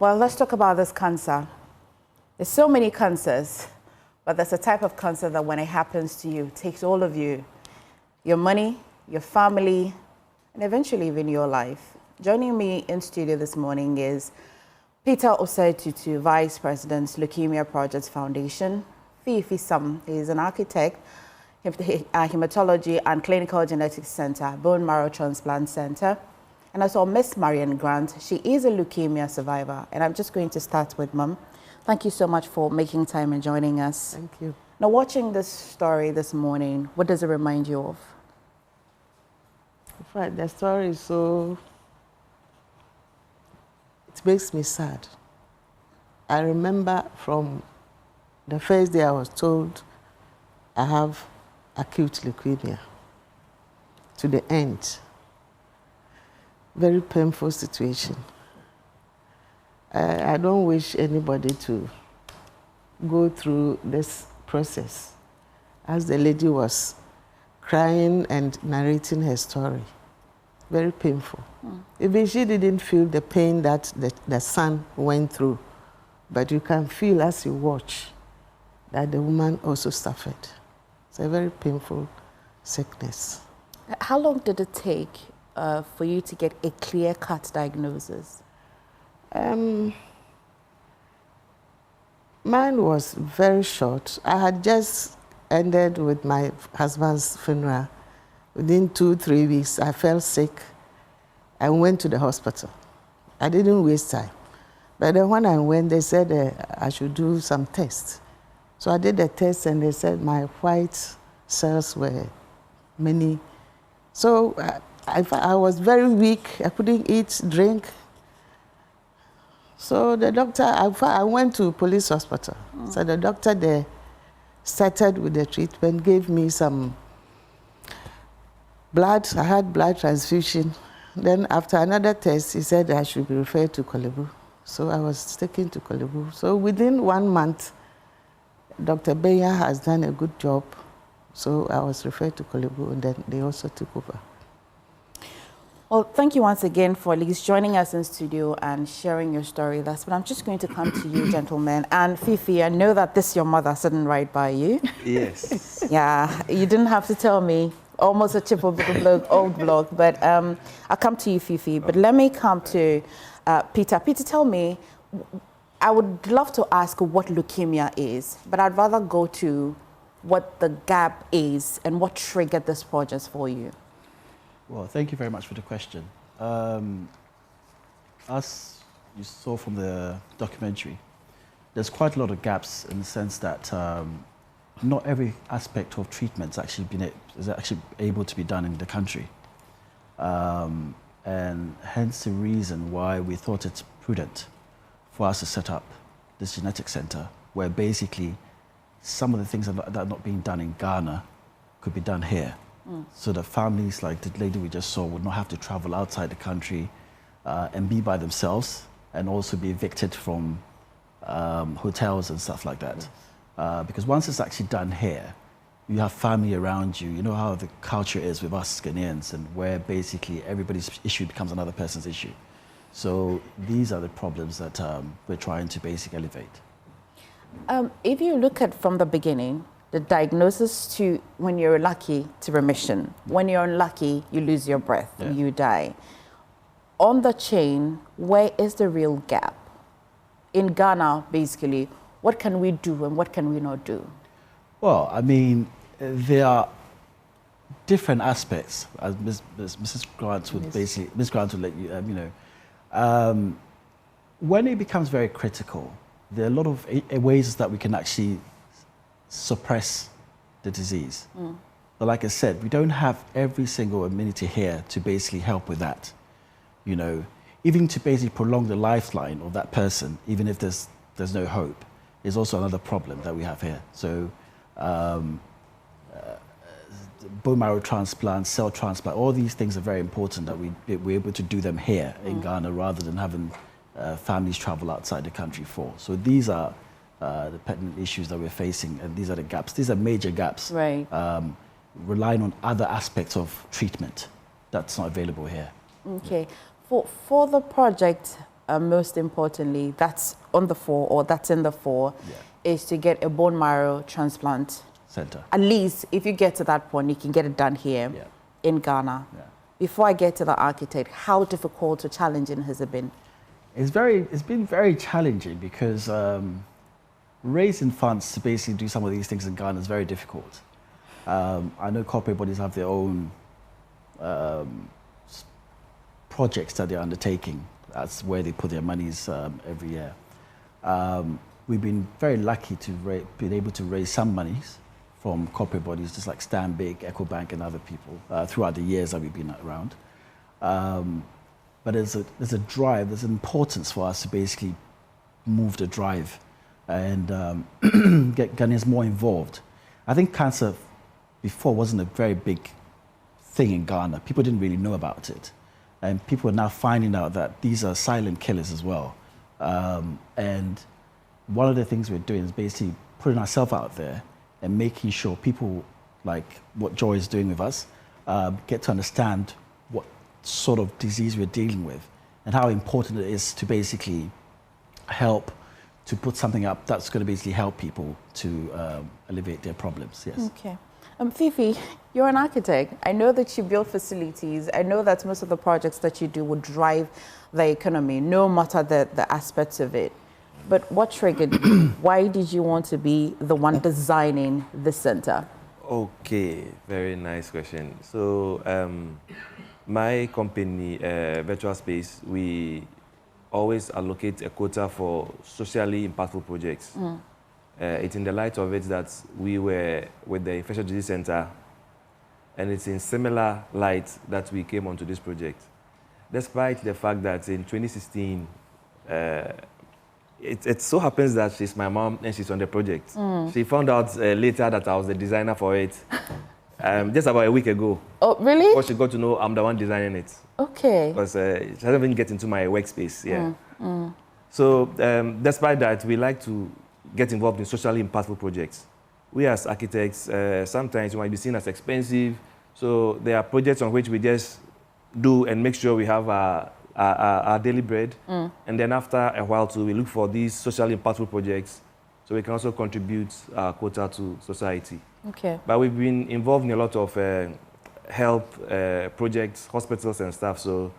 Well, let's talk about this cancer. There's so many cancers, but there's a type of cancer that when it happens to you, it takes all of you, your money, your family, and eventually even your life. Joining me in studio this morning is Peter Osei-Tutu, Vice President, Leukemia Project Foundation. Fifi Sam is an architect, Hematology and Clinical Genetics Center, Bone Marrow Transplant Center. And also Miss Marian Grant. She is a leukemia survivor. And I'm just going to start with Mum. Thank you so much for making time and joining us. Thank you. Now, watching this story this morning, what does it remind you of? In fact, the story is so... It makes me sad. I remember from the first day I was told I have acute leukemia to the end. Very painful situation. I don't wish anybody to go through this process. As the lady was crying and narrating her story, very painful. Even she didn't feel the pain that the son went through, but you can feel as you watch that the woman also suffered. It's a very painful sickness. How long did it take for you to get a clear-cut diagnosis? Mine was very short. I had just ended with my husband's funeral. Within 2-3 weeks, I fell sick. I went to the hospital. I didn't waste time. But then when I went, they said I should do some tests. So I did the test, and they said my white cells were many. So I was very weak. I couldn't eat, drink. So the doctor, I went to police hospital. So the doctor there started with the treatment, gave me some blood. I had blood transfusion. Then after another test, he said I should be referred to Kolebu. So I was taken to Kolebu. So within 1 month, Dr. Beya has done a good job. So I was referred to Kolebu, and then they also took over. Well, thank you once again for at least joining us in studio and sharing your story with us. But I'm just going to come to you, gentlemen. And Fifi, I know that this your mother sitting right by you. Yes. Yeah, you didn't have to tell me. Almost a chip of the old block. But I'll come to you, Fifi. But let me come to Peter. Peter, tell me, I would love to ask what leukemia is, but I'd rather go to what the gap is and what triggered this project for you. Well, thank you very much for the question. As you saw from the documentary, there's quite a lot of gaps in the sense that not every aspect of treatment is actually able to be done in the country. And hence the reason why we thought it's prudent for us to set up this genetic center, where basically some of the things that are not being done in Ghana could be done here. So that families like the lady we just saw would not have to travel outside the country and be by themselves, and also be evicted from hotels and stuff like that. Because once it's actually done here, you have family around you. You know how the culture is with us Ghanaians, and where basically everybody's issue becomes another person's issue. So these are the problems that we're trying to basically elevate. If you look at from the beginning, the diagnosis to when you're lucky to remission, when you're unlucky, you lose your breath, you die. On the chain, where is the real gap? In Ghana, basically, what can we do and what can we not do? Well, I mean, there are different aspects, as Mrs. Grant would basically, Ms. Grant would let you, when it becomes very critical, there are a lot of ways that we can actually suppress the disease. But like I said, we don't have every single amenity here to basically help with that. Even to basically prolong the lifeline of that person, even if there's no hope, is also another problem that we have here. So bone marrow transplant, cell transplant, all these things are very important that we're able to do them here in Ghana rather than having families travel outside the country for. So these are the pertinent issues that we're facing, and these are the gaps. These are major gaps. Right. Relying on other aspects of treatment that's not available here. Okay. For the project, most importantly, that's on the floor or that's in the floor, is to get a bone marrow transplant center. At least if you get to that point, you can get it done here in Ghana. Before I get to the architect, how difficult or challenging has it been? It's been very challenging because raising funds to basically do some of these things in Ghana is very difficult. I know corporate bodies have their own projects that they're undertaking. That's where they put their monies every year. We've been very lucky to been able to raise some monies from corporate bodies, just like Stanbic, EcoBank, and other people throughout the years that we've been around. But there's a drive, there's an importance for us to basically move the drive and get Ghanaians more involved. I think cancer before wasn't a very big thing in Ghana. People didn't really know about it. And people are now finding out that these are silent killers as well. And one of the things we're doing is basically putting ourselves out there and making sure people, like what Joy is doing with us, get to understand what sort of disease we're dealing with and how important it is to basically help to put something up that's going to basically help people to alleviate their problems. Yes. Okay. Fifi, you're an architect. I know that you build facilities. I know that most of the projects that you do would drive the economy, no matter the aspects of it. But what triggered you? Why did you want to be the one designing the center? Okay, very nice question. So my company, Virtual Space, we always allocate a quota for socially impactful projects. It's in the light of it that we were with the Infectious Disease Center, and it's in similar light that we came onto this project. Despite the fact that in 2016, it so happens that she's my mom and she's on the project. She found out later that I was the designer for it, just about a week ago. Oh, really? Before she got to know I'm the one designing it. Okay. Because she hasn't even get into my workspace, So despite that, we like to get involved in socially impactful projects. We as architects, sometimes we might be seen as expensive, so there are projects on which we just do and make sure we have our daily bread, and then after a while too, we look for these socially impactful projects so we can also contribute our quota to society. Okay. But we've been involved in a lot of health projects, hospitals and stuff, so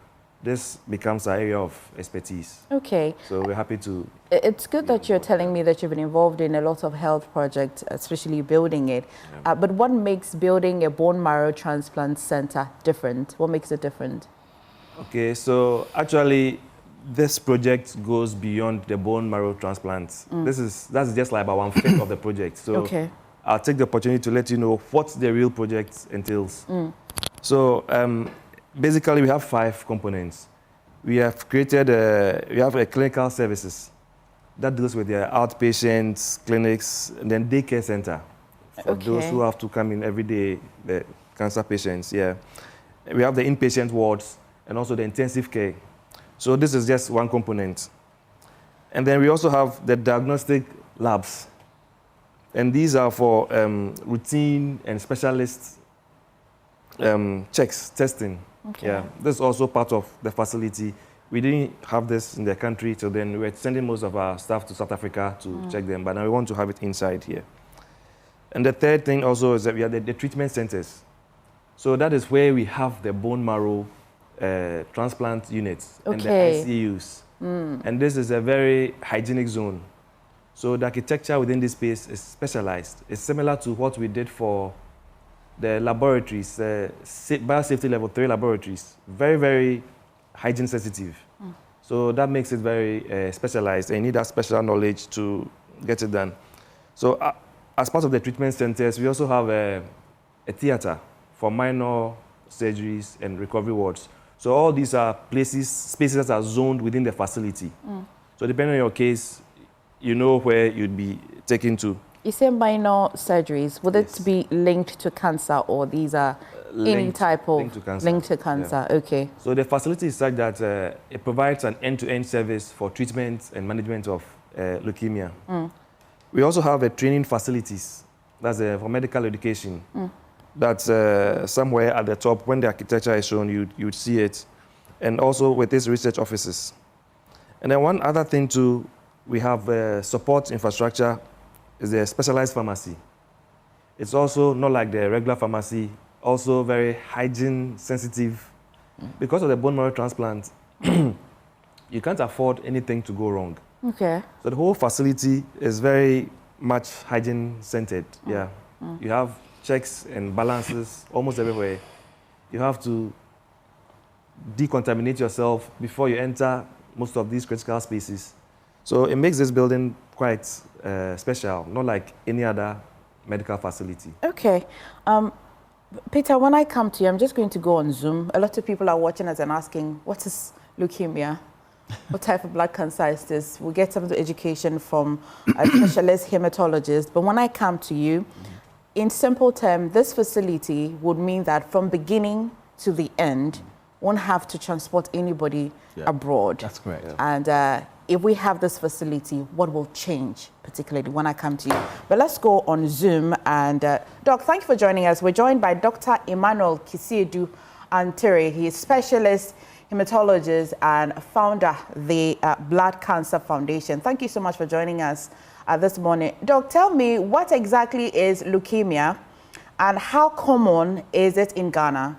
this becomes our area of expertise. Okay. So we're happy to... It's good that you're telling me that you've been involved in a lot of health projects, especially building it. But what makes building a bone marrow transplant center different? What makes it different? Okay, so actually, this project goes beyond the bone marrow transplants. That's just like about 1/5 of the project. So I'll take the opportunity to let you know what the real project entails. So basically, we have 5 components. We have created a clinical services that deals with the outpatients, clinics, and then daycare center for those who have to come in every day, the cancer patients. We have the inpatient wards and also the intensive care. So this is just one component. And then we also have the diagnostic labs. And these are for routine and specialist checks, testing. This is also part of the facility. We didn't have this in the country, so then we were sending most of our staff to South Africa to check them, but now we want to have it inside here. And the third thing also is that we have the treatment centers. So that is where we have the bone marrow transplant units and the ICUs. And this is a very hygienic zone. So the architecture within this space is specialized. It's similar to what we did for the laboratories, biosafety level 3 laboratories. Very, very hygiene sensitive. So that makes it very specialized, and you need that special knowledge to get it done. So as part of the treatment centers, we also have a theater for minor surgeries and recovery wards. So all these are spaces that are zoned within the facility. So depending on your case, you know where you'd be taken to. You say minor surgeries. Would it be linked to cancer, or these are any type of linked to cancer? Okay. So the facility is such that it provides an end-to-end service for treatment and management of leukemia. We also have training facilities. That's for medical education. That's somewhere at the top. When the architecture is shown, you'd see it. And also with these research offices. And then one other thing too, we have support infrastructure is a specialized pharmacy. It's also not like the regular pharmacy, also very hygiene sensitive. Because of the bone marrow transplant, you can't afford anything to go wrong. Okay. So the whole facility is very much hygiene centered. Yeah. You have checks and balances almost everywhere. You have to decontaminate yourself before you enter most of these critical spaces. So it makes this building quite special, not like any other medical facility. Okay. Peter, when I come to you, I'm just going to go on Zoom. A lot of people are watching us and asking, what is leukemia? What type of blood cancer is this? We'll get some of the education from a specialist hematologist. But when I come to you, in simple terms, this facility would mean that from beginning to the end, won't have to transport anybody abroad. That's correct. And if we have this facility, what will change, particularly when I come to you? But let's go on Zoom. And Doc, thank you for joining us. We're joined by Dr. Emmanuel Kisiedu Antiri. He is specialist hematologist and founder of the Blood Cancer Foundation. Thank you so much for joining us this morning. Doc, tell me, what exactly is leukemia and how common is it in Ghana?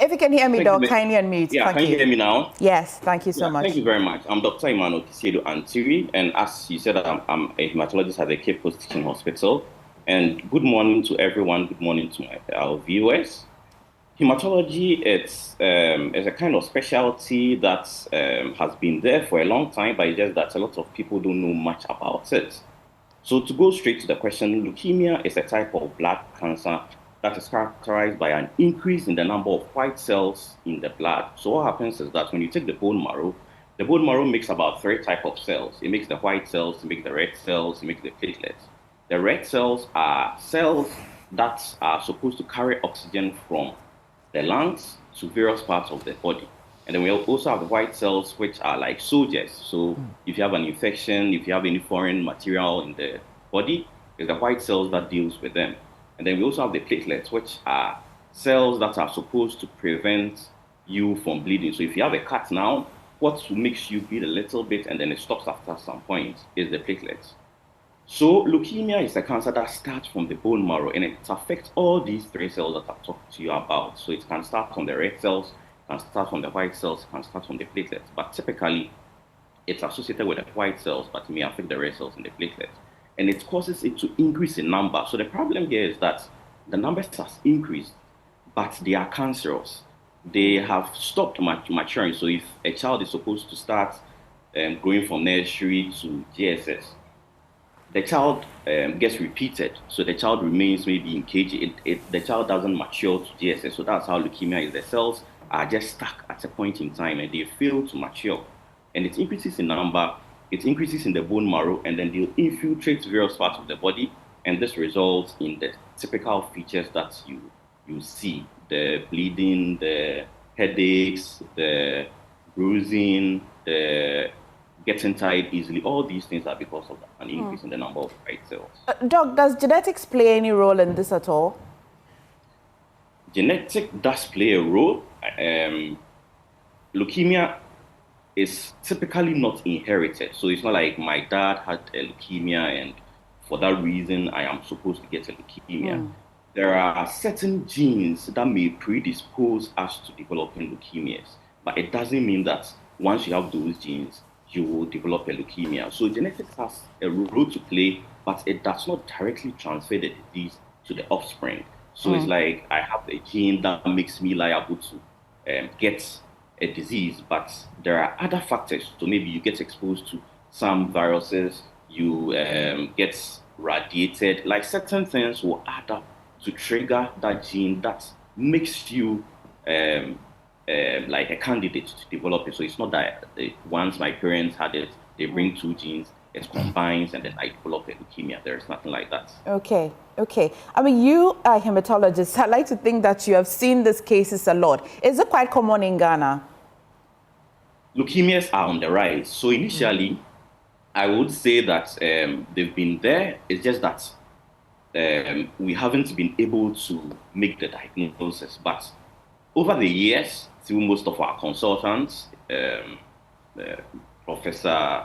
If you can hear me, Doc, kindly unmute. Yeah, thank can you hear me now? Yes, thank you so much. Thank you very much. I'm Dr. Emmanuel Kisiedu Antiri, and as you said, I'm a hematologist at the Cape Coast Teaching Hospital. And good morning to everyone. Good morning to our viewers. Hematology is a kind of specialty that has been there for a long time, but it's just that a lot of people don't know much about it. So to go straight to the question, leukemia is a type of blood cancer that is characterized by an increase in the number of white cells in the blood. So what happens is that when you take the bone marrow makes about 3 types of cells. It makes the white cells, it makes the red cells, it makes the platelets. The red cells are cells that are supposed to carry oxygen from the lungs to various parts of the body. And then we also have the white cells, which are like soldiers. So if you have an infection, if you have any foreign material in the body, it's the white cells that deals with them. And then we also have the platelets, which are cells that are supposed to prevent you from bleeding. So if you have a cut now, what makes you bleed a little bit and then it stops after some point is the platelets. So leukemia is a cancer that starts from the bone marrow, and it affects all these 3 cells that I've talked to you about. So it can start from the red cells, it can start from the white cells, it can start from the platelets. But typically, it's associated with the white cells, but it may affect the red cells and the platelets. And it causes it to increase in number. So the problem here is that the numbers has increased, but they are cancerous. They have stopped maturing. So if a child is supposed to start going from nursery to GSS, the child gets repeated. So the child remains maybe in KG. The child doesn't mature to GSS. So that's how leukemia is. The cells are just stuck at a point in time and they fail to mature. And it increases in number, it increases in the bone marrow, and then they'll infiltrate various parts of the body. And this results in the typical features that you see: the bleeding, the headaches, the bruising, the getting tired easily. All these things are because of an increase in the number of white cells. Doc, does genetics play any role in this at all? Genetic does play a role. Leukemia is typically not inherited. So it's not like my dad had a leukemia and for that reason I am supposed to get a leukemia. There are certain genes that may predispose us to developing leukemias, but it doesn't mean that once you have those genes, you will develop a leukemia. So genetics has a role to play, but it does not directly transfer the disease to the offspring. So it's like I have a gene that makes me liable to get a disease, but there are other factors. So maybe you get exposed to some viruses, you get radiated, like certain things will add up to trigger that gene that makes you like a candidate to develop it. So it's not that once my parents had it, they bring 2 genes, it combines, and then I develop a leukemia. There's nothing like that. Okay. I mean, you are a hematologist. I like to think that you have seen these cases a lot. Is it quite common in Ghana? Leukemias are on the rise. So initially, I would say that they've been there. It's just that we haven't been able to make the diagnosis. But over the years, through most of our consultants, Professor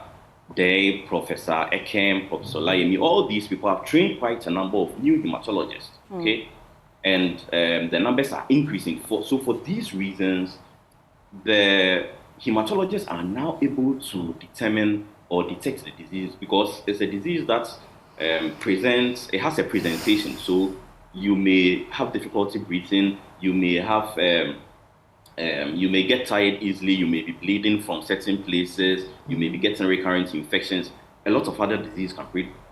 Day, Professor Ekem, Professor Layemi, all these people have trained quite a number of new hematologists, okay? And the numbers are increasing. So for these reasons, the hematologists are now able to determine or detect the disease, because it's a disease that it has a presentation. So you may have difficulty breathing, you may have, you may get tired easily, you may be bleeding from certain places, you may be getting recurrent infections. A lot of other diseases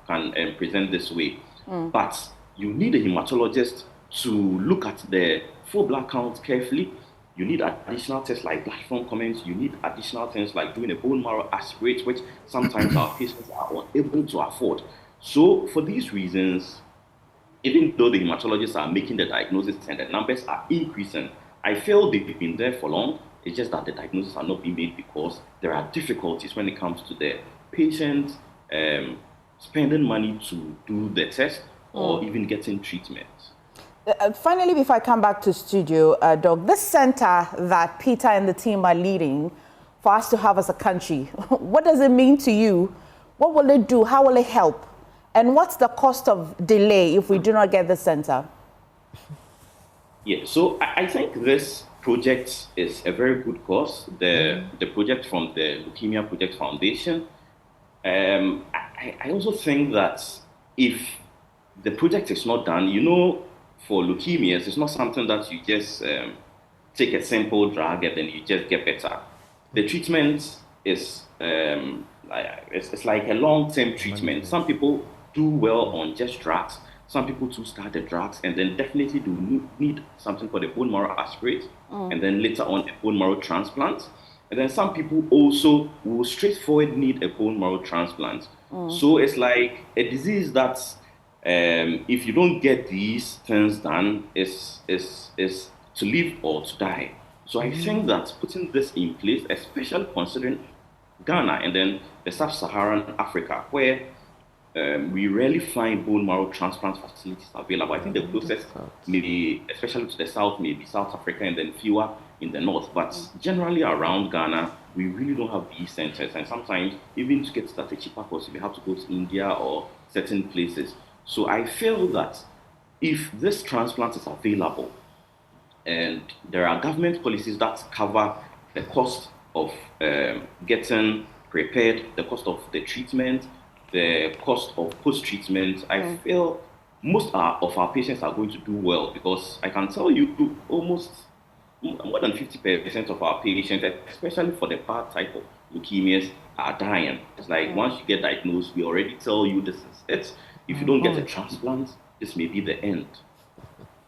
can present this way. But you need a hematologist to look at the full blood count carefully. You need additional tests like blood film comments. You need additional things like doing a bone marrow aspirate, which sometimes our patients are unable to afford. So for these reasons, even though the hematologists are making the diagnosis and the numbers are increasing, I feel they've been there for long. It's just that the diagnoses are not being made because there are difficulties when it comes to the patient spending money to do the test or even getting treatment. Finally, before I come back to studio, Doc, this center that Peter and the team are leading for us to have as a country, what does it mean to you? What will it do? How will it help? And what's the cost of delay if we do not get the center? Yeah, so I think this project is a very good cause. The project from the Leukemia Project Foundation. I also think that if the project is not done, you know, for leukemias, it's not something that you just take a simple drug and then you just get better. The treatment is it's like a long-term treatment. Some people do well on just drugs. Some people too start the drugs and then definitely do need something called a bone marrow aspirate, and then later on a bone marrow transplant. And then some people also will straightforward need a bone marrow transplant. So it's like a disease that's if you don't get these things done, is to live or to die. So I think that putting this in place, especially considering Ghana and then the sub-Saharan Africa, where we rarely find bone marrow transplant facilities available. I think the closest, maybe, especially to the south, maybe South Africa and then fewer in the north. But generally around Ghana, we really don't have these centers. And sometimes, even to get started cheaper cost, we have to go to India or certain places. So I feel that if this transplant is available and there are government policies that cover the cost of getting prepared, the cost of the treatment, the cost of post-treatment, I feel most of our patients are going to do well, because I can tell you almost more than 50% of our patients, especially for the bad type of leukemias, are dying. It's like once you get diagnosed, we already tell you this is it. If you don't get a transplant, this may be the end.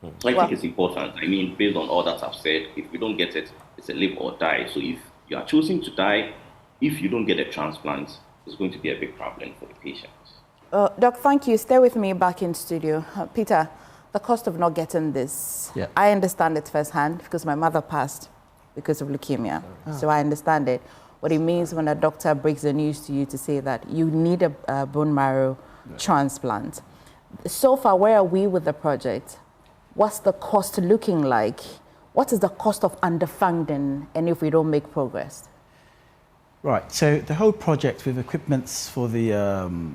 So I think it's important. I mean, based on all that I've said, if we don't get it, it's a live or die. So if you are choosing to die, if you don't get a transplant, it's going to be a big problem for the patients. Doc, thank you. Stay with me back in studio. Peter, the cost of not getting this, I understand it firsthand because my mother passed because of leukemia. So I understand it. What it means when a doctor breaks the news to you to say that you need a bone marrow transplant. So far, where are we with the project? What's the cost looking like? What is the cost of underfunding, and if we don't make progress? Right, so the whole project with equipments for the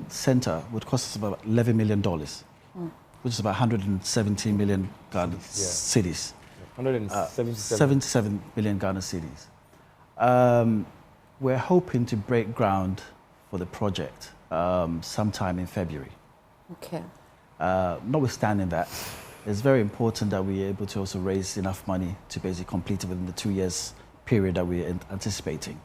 center would cost us about $11 million, which is about 170 million Ghana cedis. 77 million Ghana cedis. We're hoping to break ground for the project sometime in February. Okay. Notwithstanding that, it's very important that we're able to also raise enough money to basically complete it within the 2 years period that we're anticipating.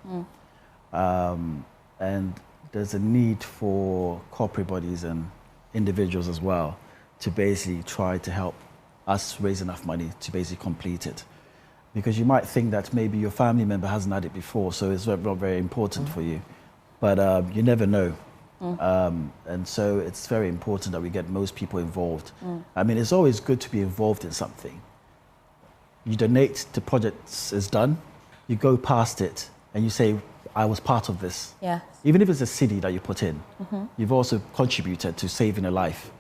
And there's a need for corporate bodies and individuals as well to basically try to help us raise enough money to basically complete it. Because you might think that maybe your family member hasn't had it before, so it's not very important for you. But you never know. And so it's very important that we get most people involved. I mean, it's always good to be involved in something. You donate, the project is done, you go past it, and you say, I was part of this. Yes. Even if it's a city that you put in, you've also contributed to saving a life.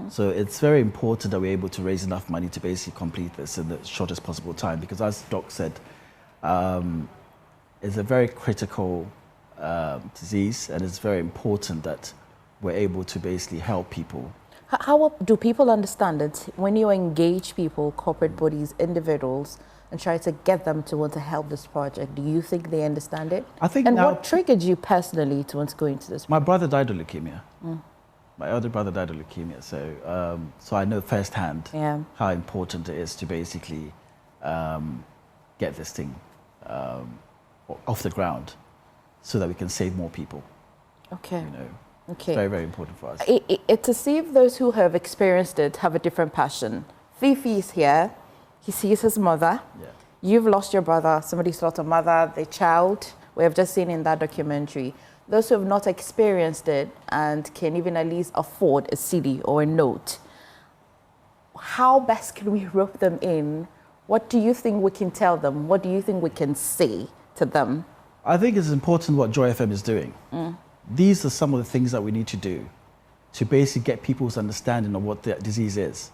So it's very important that we're able to raise enough money to basically complete this in the shortest possible time, because as Doc said, it's a very critical disease, and it's very important that we're able to basically help people. How do people understand it when you engage people, corporate bodies, individuals, and try to get them to want to help this project? Do you think they understand it? I think and now, what triggered you personally to want to go into this project? My brother died of leukemia. My elder brother died of leukemia, so I know firsthand how important it is to basically get this thing off the ground so that we can save more people. Okay. You know, okay. It's very, very important for us. To see if those who have experienced it have a different passion. Fifi is here. He sees his mother. Yeah. You've lost your brother. Somebody's lost a mother, their child. We have just seen in that documentary. Those who have not experienced it and can even at least afford a CD or a note, how best can we rope them in? What do you think we can tell them? What do you think we can say to them? I think it's important what Joy FM is doing. These are some of the things that we need to do to basically get people's understanding of what the disease is.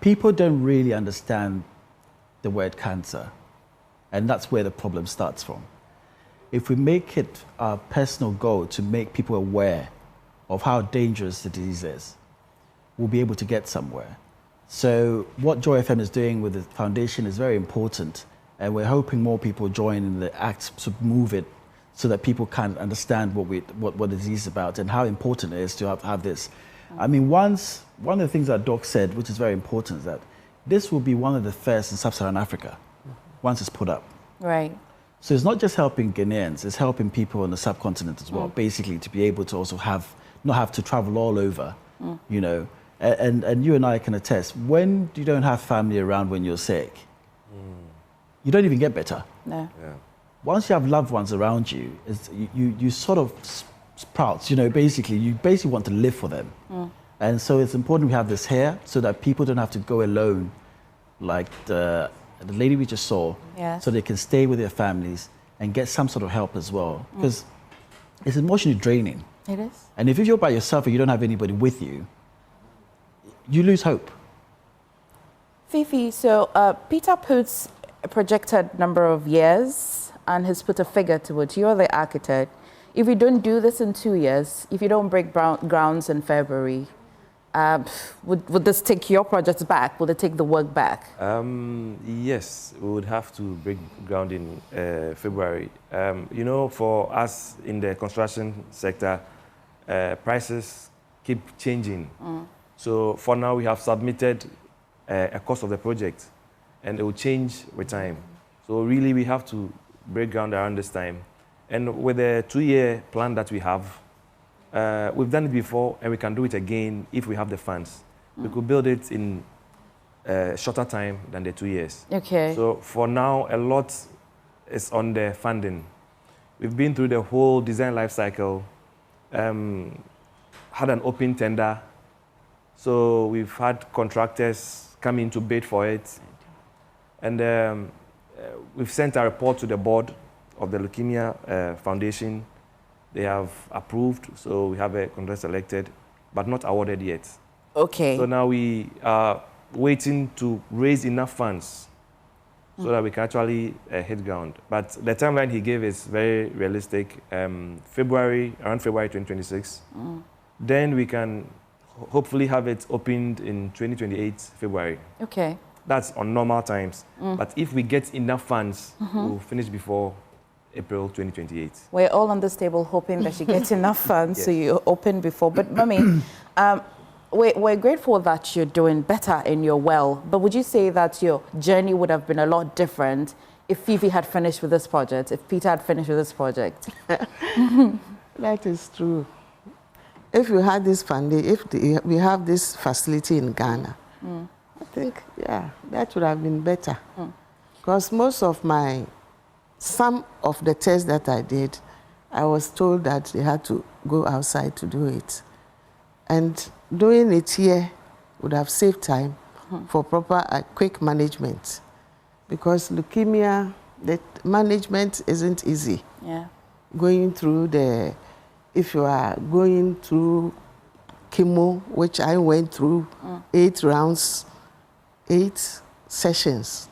People don't really understand the word cancer, and that's where the problem starts from. If we make it our personal goal to make people aware of how dangerous the disease is, we'll be able to get somewhere. So what Joy FM is doing with the foundation is very important, and we're hoping more people join in the act to move it so that people can understand what the disease is about and how important it is to have this. I mean, one of the things that Doc said, which is very important, is that this will be one of the first in sub-Saharan Africa once it's put up. Right. So it's not just helping Ghanaians, it's helping people on the subcontinent as well, basically to be able to also not have to travel all over, you know. And you and I can attest, when you don't have family around when you're sick, you don't even get better. No. Yeah. Once you have loved ones around you, you sort of sprouts, you know, you basically want to live for them. And so it's important we have this here so that people don't have to go alone, like the lady we just saw, so they can stay with their families and get some sort of help as well. Because it's emotionally draining. It is. And if you're by yourself and you don't have anybody with you, you lose hope. Fifi, so Peter puts a projected number of years and has put a figure to it. You're the architect. If you don't do this in 2 years, if you don't break grounds in February, would this take your projects back? Will it take the work back? Yes, we would have to break ground in February. You know, for us in the construction sector, prices keep changing. So for now, we have submitted a cost of the project, and it will change with time. So really, we have to break ground around this time. And with the 2-year plan that we have, we've done it before, and we can do it again if we have the funds. We could build it in a shorter time than the 2 years. Okay. So for now, a lot is on the funding. We've been through the whole design life cycle, had an open tender. So we've had contractors come in to bid for it. And we've sent a report to the board of the Leukemia Foundation. They have approved, so we have a contractor selected, but not awarded yet. Okay. So now we are waiting to raise enough funds so that we can actually hit ground. But the timeline he gave is very realistic. Around February 2026. Then we can hopefully have it opened in 2028 February. Okay. That's on normal times. But if we get enough funds, we'll finish before April 2028. We're all on this table hoping that you get enough funds so you open before. But Mummy, we're grateful that you're doing better in your well. But would you say that your journey would have been a lot different if Fifi had finished with this project, if Peter had finished with this project? That is true. If you had this funding, we have this facility in Ghana, I think, that would have been better. Because some of the tests that I did, I was told that they had to go outside to do it. And doing it here would have saved time for proper, quick management. Because leukemia The management isn't easy. Yeah. Going through if you are going through chemo, which I went through 8 rounds, 8 sessions.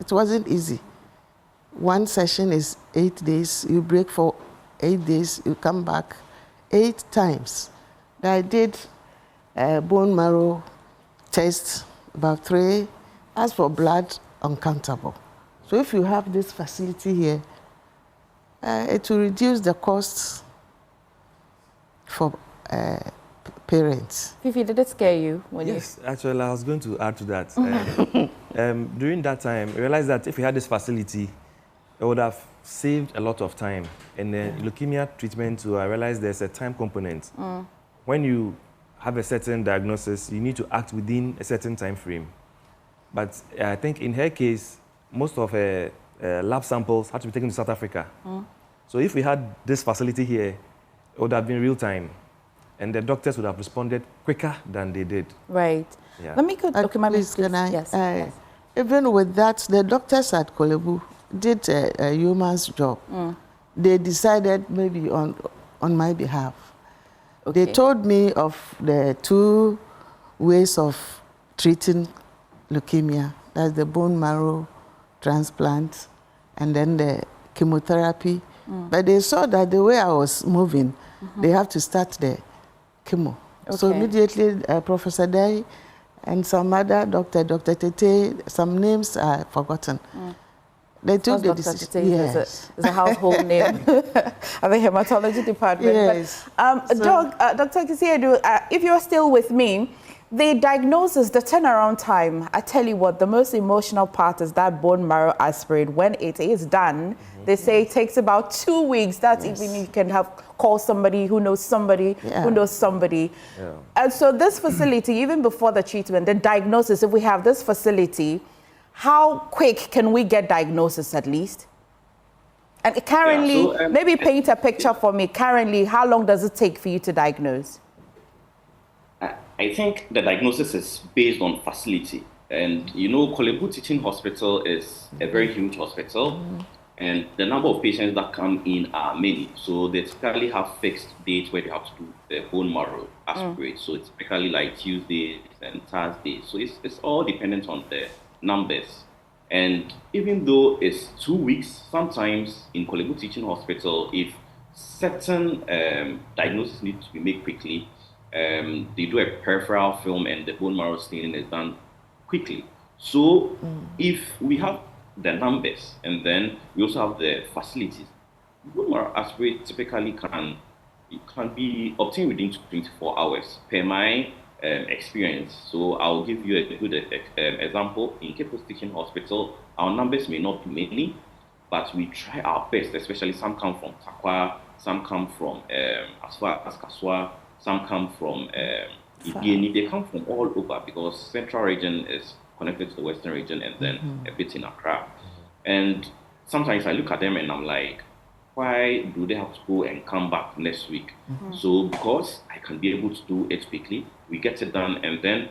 It wasn't easy. One session is 8 days. You break for 8 days. You come back 8 times. I did a bone marrow test, about 3. As for blood, uncountable. So if you have this facility here, it will reduce the costs for parents. Fifi, did it scare you when Yes, actually, I was going to add to that. During that time, I realized that if we had this facility, it would have saved a lot of time. And then leukemia treatment, too, I realized there's a time component. When you have a certain diagnosis, you need to act within a certain time frame. But I think in her case, most of her lab samples had to be taken to South Africa. So if we had this facility here, it would have been real time. And the doctors would have responded quicker than they did. Right. Yeah. Let me go. Okay, Please, can I? Yes. Yes. Even with that, the doctors at Kolebu did a yeoman's job. They decided maybe on my behalf. Okay. They told me of the 2 ways of treating leukemia. That's the bone marrow transplant and then the chemotherapy. But they saw that the way I was moving, they have to start the chemo. So Okay. immediately, Professor Day and some other doctor, Dr. Tete, some names are forgotten. They took the decision. Yes. Is a household name at the hematology department. Yes. But, Dr. Kisiedu, if you're still with me, the diagnosis, the turnaround time, I tell you what, the most emotional part is that bone marrow aspirate. When it is done, they say it takes about 2 weeks. That's even you can call somebody who knows somebody who knows somebody. Yeah. And so this facility, even before the treatment, the diagnosis, if we have this facility, how quick can we get diagnosis at least? And currently, maybe paint a picture for me. Currently, how long does it take for you to diagnose? I think the diagnosis is based on facility. And you know, Kolebu Teaching Hospital is a very huge hospital. And the number of patients that come in are many. So they typically have fixed dates where they have to do the bone marrow aspirate. So it's typically like Tuesdays and Thursdays. So it's all dependent on the numbers. And even though it's 2 weeks, sometimes in Kolebu Teaching Hospital, if certain diagnoses need to be made quickly, they do a peripheral film and the bone marrow staining is done quickly. So if we have the numbers and then we also have the facilities, bone marrow aspirate typically can be obtained within 24 hours per my experience. So I'll give you a good example. In Cape Coast Teaching Hospital, our numbers may not be many, but we try our best, especially some come from Takwa, some come from as far as Kaswa, some come from Igeni. They come from all over because central region is connected to the western region and then a bit in Accra. And sometimes I look at them and I'm like, why do they have to go and come back next week? So because I can be able to do it quickly, we get it done, and then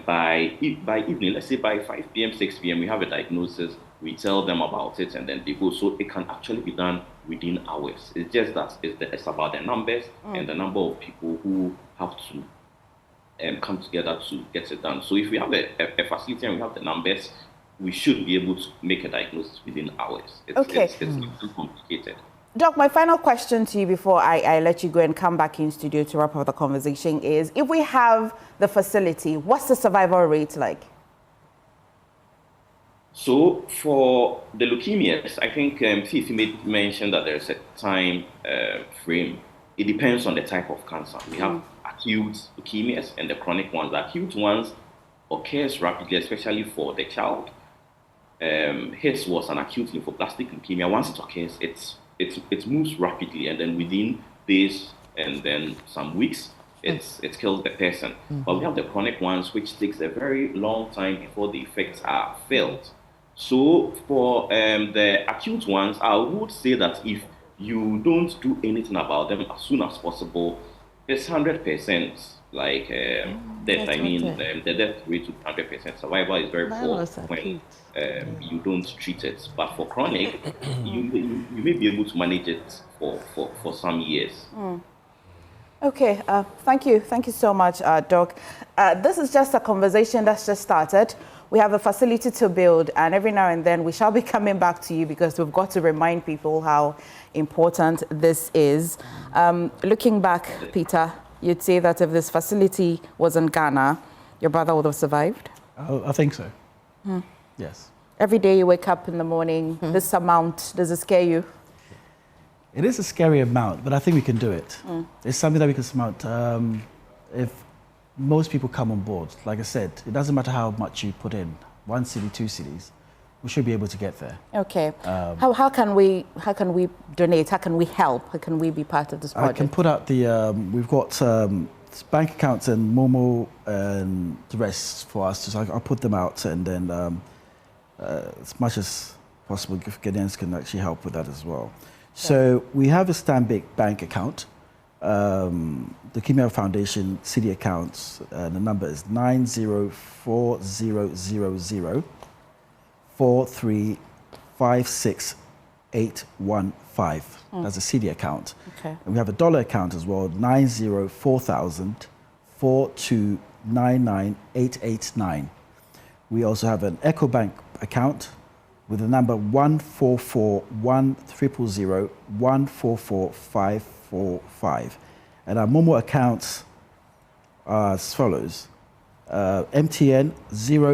by evening, let's say by 5 p.m., 6 p.m., we have a diagnosis, we tell them about it, and then they go. So it can actually be done within hours. It's just that it's about the numbers and the number of people who have to come together to get it done. So if we have a facility and we have the numbers, we should be able to make a diagnosis within hours. It's not too complicated. Doc, my final question to you before I let you go and come back in studio to wrap up the conversation is, if we have the facility, what's the survival rate like? So for the leukemias, I think Fifi mentioned that there's a time frame. It depends on the type of cancer. We have acute leukemias and the chronic ones. The acute ones occurs rapidly, especially for the child. His was an acute lymphoblastic leukemia. Once it occurs, it moves rapidly, and then within days and then some weeks, it kills the person. But we have the chronic ones, which takes a very long time before the effects are felt. So for the acute ones, I would say that if you don't do anything about them as soon as possible, it's 100% like death. I mean, the death rate to 100%. Survival is very poor you don't treat it. But for chronic, you may be able to manage it for some years. Okay, thank you so much, Doc. This is just a conversation that's just started. We have a facility to build, and every now and then we shall be coming back to you because we've got to remind people how important this is. Looking back, Peter, you'd say that if this facility was in Ghana, your brother would have survived? I think so. Yes. Every day you wake up in the morning, this amount, does it scare you? It is a scary amount, but I think we can do it. It's something that we can surmount if most people come on board. Like I said, it doesn't matter how much you put in, 1 city, 2 cities, we should be able to get there. Okay. How can we donate? How can we help? How can we be part of this project? I can put out the, we've got bank accounts and Momo and the rest for us. So I'll put them out, and then as much as possible, if Ghanaians can actually help with that as well. So we have a Stanbic bank account, the Leukemia Foundation city accounts, the number is 904000 4356815. That's a CD account. Okay. And we have a dollar account as well, 904000 4299889. We also have an EcoBank account with the number 1441000 144545. And our Momo accounts are as follows. MTN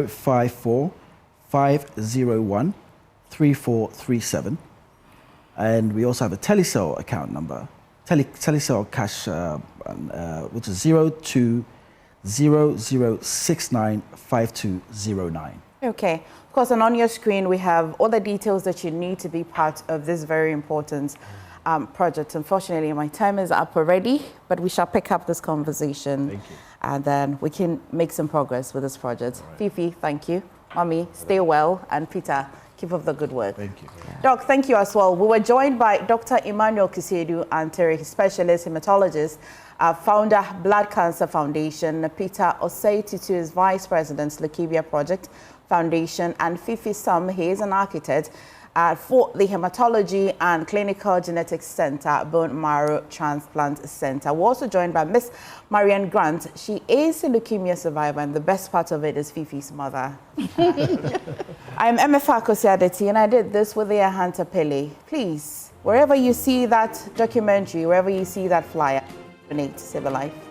054 501 3437. And we also have a Telecel account number, Telecel cash, which is 0200695209. Okay. Of course, and on your screen, we have all the details that you need to be part of this very important project. Unfortunately, my time is up already, but we shall pick up this conversation. Thank you. And then we can make some progress with this project. Right. Fifi, thank you. Mommy, stay well. And Peter, keep up the good work. Thank you. Yeah. Doc, thank you as well. We were joined by Dr. Emmanuel Kisiedu Antiri, specialist hematologist, founder, Blood Cancer Foundation. Peter Osei-Tutu is Vice President, Leukemia Project Foundation, and Fifi Sam, he is an architect for the Hematology and Clinical Genetics Center, Bone Marrow Transplant Center. We're also joined by Miss Marianne Grant. She is a leukemia survivor, and the best part of it is Fifi's mother. I'm MFA Kosiadeti, and I did this with the Hunter Pele. Please, wherever you see that documentary, wherever you see that flyer, donate to save a life.